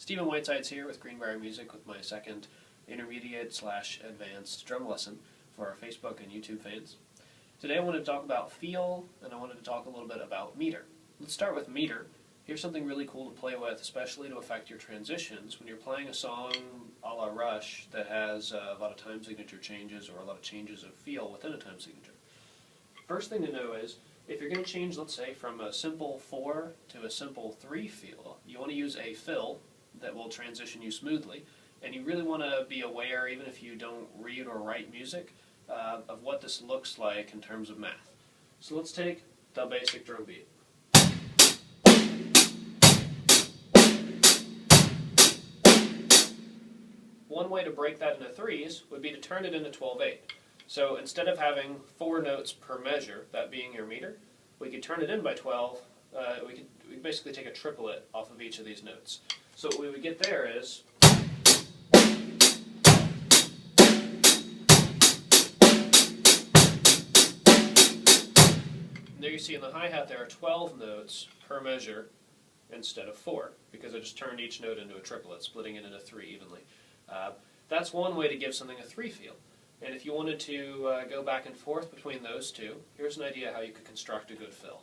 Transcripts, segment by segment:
Stephen Whitesides here with Greenbrier Music with my second intermediate/advanced drum lesson for our Facebook and YouTube fans. Today I wanted to talk about feel, and I wanted to talk a little bit about meter. Let's start with meter. Here's something really cool to play with, especially to affect your transitions. When you're playing a song a la Rush that has a lot of time signature changes or a lot of changes of feel within a time signature. First thing to know is, if you're going to change, let's say, from a simple 4 to a simple 3 feel, you want to use a fill that will transition you smoothly. And you really want to be aware, even if you don't read or write music, of what this looks like in terms of math. So let's take the basic drum beat. One way to break that into threes would be to turn it into 12/8. So instead of having 4 notes per measure, that being your meter, we could turn it in by 12. We could basically take a triplet off of each of these notes. So what we would get there is, and there you see in the hi-hat there are 12 notes per measure instead of 4, because I just turned each note into a triplet, splitting it into 3 evenly. That's one way to give something a 3 feel. And if you wanted to go back and forth between those two, here's an idea how you could construct a good fill.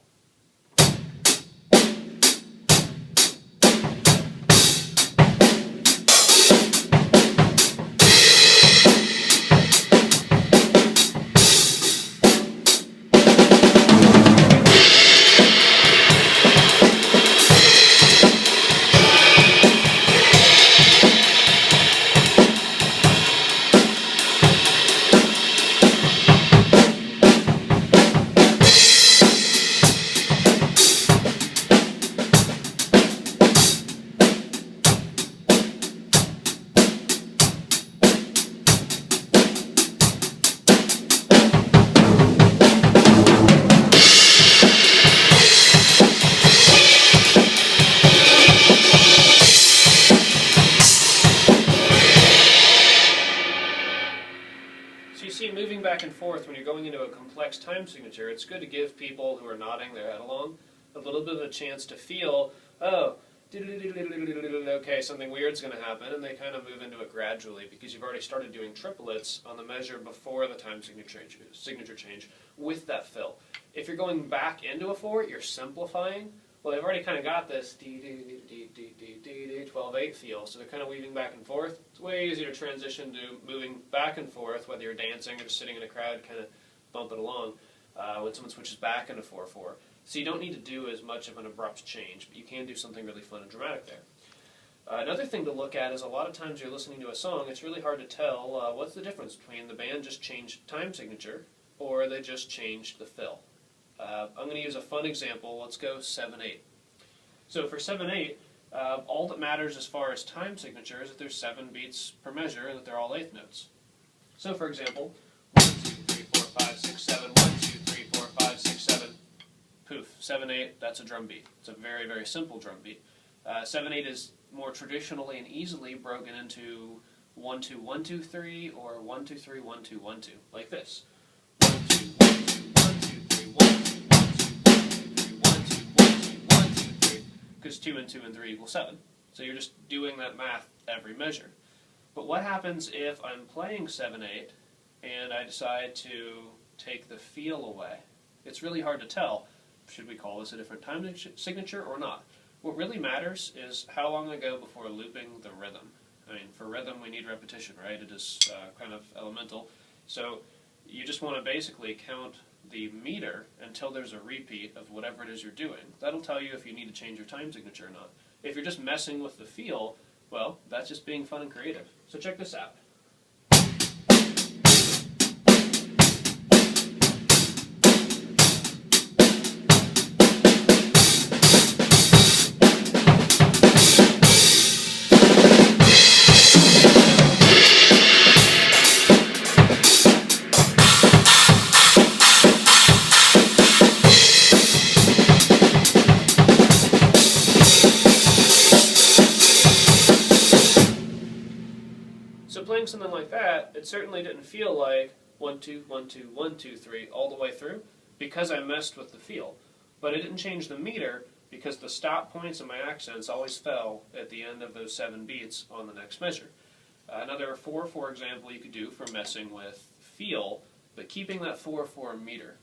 So you see, moving back and forth when you're going into a complex time signature, it's good to give people who are nodding their head along a little bit of a chance to feel, oh, okay, something weird's going to happen, and they kind of move into it gradually because you've already started doing triplets on the measure before the time signature change with that fill. If you're going back into a 4, you're simplifying. Well, they've already kind of got this 12/8 feel, so they're kind of weaving back and forth. It's way easier to transition to moving back and forth, whether you're dancing or just sitting in a crowd, kind of bump it along, when someone switches back into 4/4. So you don't need to do as much of an abrupt change, but you can do something really fun and dramatic there. Another thing to look at is a lot of times you're listening to a song, it's really hard to tell what's the difference between the band just changed time signature or they just changed the fill. I'm going to use a fun example. Let's go 7/8. So for 7/8, all that matters as far as time signature is that there's 7 beats per measure and that they're all eighth notes. So for example, 1, 2, 3, 4, 5, 6, 7, 1, 2, 3, 4, 5, 6, 7. Poof, 7/8, that's a drum beat. It's a very, very simple drum beat. 7/8 is more traditionally and easily broken into 1, 2, 1, 2, 3, or 1, 2, 3, 1, 2, 1, 2, like this. 1, 2, 1, 2, 1, 2, 3, 1, 2, 1, 2, 1, 2, 1, 2, 1, 2, 3, because 2 and 2 and 3 equal 7. So you're just doing that math every measure. But what happens if I'm playing 7/8 and I decide to take the feel away? It's really hard to tell. Should we call this a different time signature or not? What really matters is how long I go before looping the rhythm. I mean, for rhythm we need repetition, right? It is kind of elemental. So you just want to basically count the meter until there's a repeat of whatever it is you're doing. That'll tell you if you need to change your time signature or not. If you're just messing with the feel, well, that's just being fun and creative. So check this out. So playing something like that, it certainly didn't feel like 1, 2, 1, 2, 1, 2, 3 all the way through because I messed with the feel. But it didn't change the meter because the stop points of my accents always fell at the end of those 7 beats on the next measure. Another 4/4 example you could do for messing with feel, but keeping that 4/4 meter.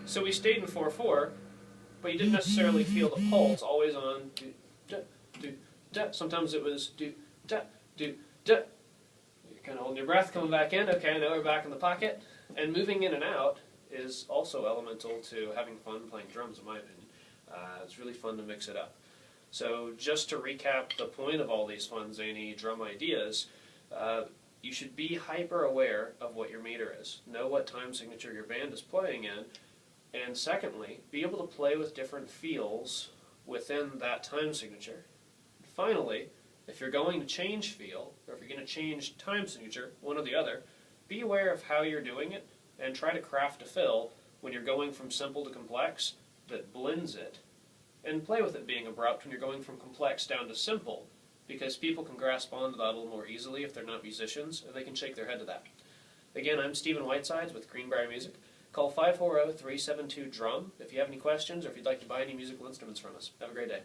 So we stayed in 4/4, but you didn't necessarily feel the pulse always on do da do da. Sometimes it was do da do da. You're kind of holding your breath, coming back in. Okay, now we're back in the pocket, and moving in and out is also elemental to having fun playing drums, in my opinion. It's really fun to mix it up. So just to recap the point of all these fun, zany drum ideas, you should be hyper aware of what your meter is. Know what time signature your band is playing in. And secondly, be able to play with different feels within that time signature. Finally, if you're going to change feel, or if you're going to change time signature, one or the other, be aware of how you're doing it, and try to craft a fill when you're going from simple to complex that blends it, and play with it being abrupt when you're going from complex down to simple, because people can grasp onto that a little more easily if they're not musicians, and they can shake their head to that. Again, I'm Stephen Whitesides with Greenbrier Music. Call 540-372-DRUM if you have any questions or if you'd like to buy any musical instruments from us. Have a great day.